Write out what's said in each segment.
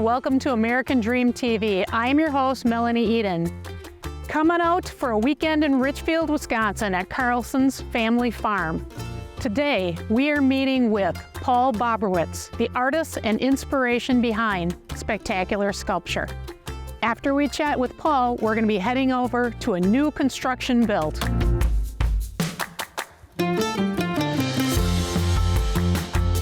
and welcome to American Dream TV. I am your host, Melanie Eden. Coming out for a weekend in Richfield, Wisconsin at Carlson's Family Farm. Today, we are meeting with Paul Bobrowitz, the artist and inspiration behind spectacular sculpture. After we chat with Paul, we're going to be heading over to a new construction build.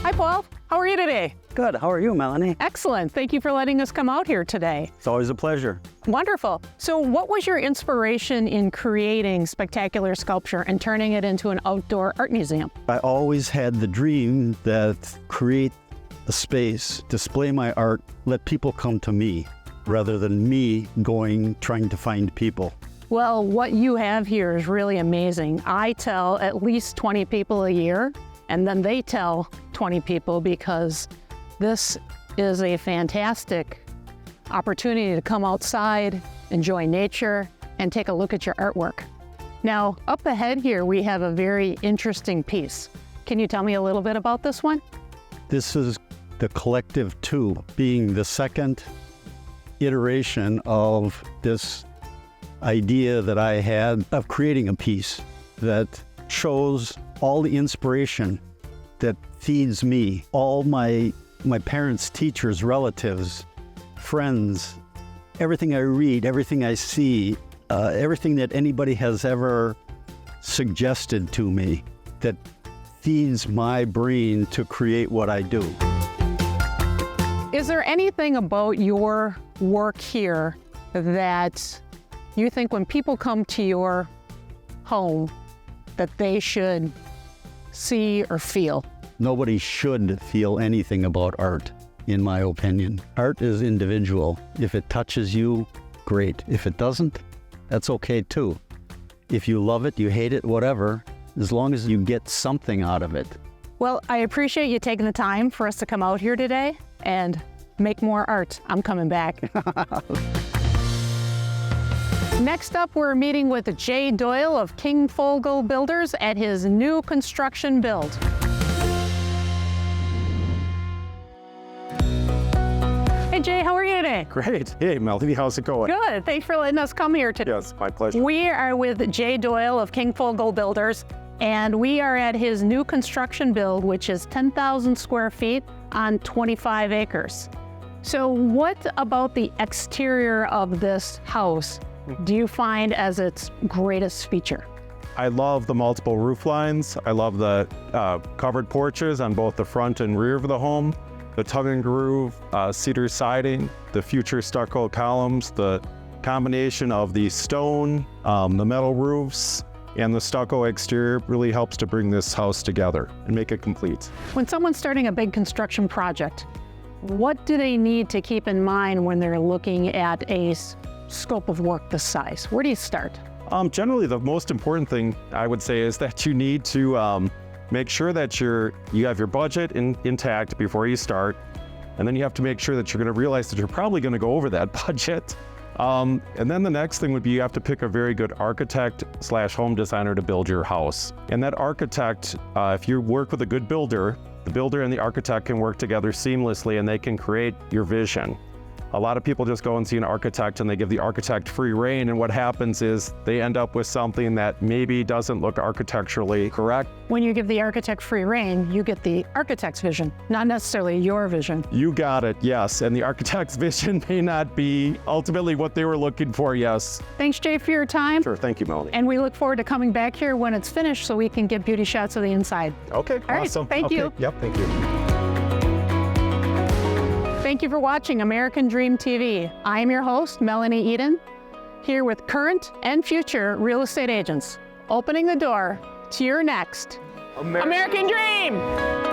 Hi, Paul. How are you today? Good. How are you, Melanie? Excellent. Thank you for letting us come out here today. It's always a pleasure. Wonderful. So what was your inspiration in creating spectacular sculpture and turning it into an outdoor art museum? I always had the dream that create a space, display my art, let people come to me rather than me trying to find people. Well, what you have here is really amazing. I tell at least 20 people a year, and then they tell 20 people because this is a fantastic opportunity to come outside, enjoy nature, and take a look at your artwork. Now, up ahead here, we have a very interesting piece. Can you tell me a little bit about this one? This is the Collective 2, being the second iteration of this idea that I had of creating a piece that shows all the inspiration that feeds me, all my parents, teachers, relatives, friends, everything I read, everything I see, everything that anybody has ever suggested to me that feeds my brain to create what I do. Is there anything about your work here that you think when people come to your home that they should see or feel? Nobody should feel anything about art, in my opinion. Art is individual. If it touches you, great. If it doesn't, that's okay too. If you love it, you hate it, whatever, as long as you get something out of it. Well, I appreciate you taking the time for us to come out here today and make more art. I'm coming back. Next up, we're meeting with Jay Doyle of King Fogel Builders at his new construction build. Hey Jay, how are you today? Great. Hey, Melanie, how's it going? Good. Thanks for letting us come here today. Yes, my pleasure. We are with Jay Doyle of King Fogel Builders, and we are at his new construction build, which is 10,000 square feet on 25 acres. So what about the exterior of this house do you find as its greatest feature? I love the multiple roof lines. I love the covered porches on both the front and rear of the home, the tongue and groove cedar siding, the future stucco columns, the combination of the stone, the metal roofs, and the stucco exterior really helps to bring this house together and make it complete. When someone's starting a big construction project, what do they need to keep in mind when they're looking at a scope of work this size? Where do you start? Generally, the most important thing I would say is that you need to make sure that you have your budget intact before you start, and then you have to make sure that you're going to realize that you're probably going to go over that budget. And then the next thing would be you have to pick a very good architect / home designer to build your house. And that architect, if you work with a good builder, the builder and the architect can work together seamlessly and they can create your vision. A lot of people just go and see an architect and they give the architect free rein, and what happens is they end up with something that maybe doesn't look architecturally correct. When you give the architect free rein, you get the architect's vision, not necessarily your vision. You got it, yes. And the architect's vision may not be ultimately what they were looking for, yes. Thanks, Jay, for your time. Sure, thank you, Melanie. And we look forward to coming back here when it's finished so we can get beauty shots of the inside. Okay, All awesome. right, thank you. Yep, thank you. Thank you for watching American Dream TV. I am your host, Melanie Eden, here with current and future real estate agents, opening the door to your next American Dream!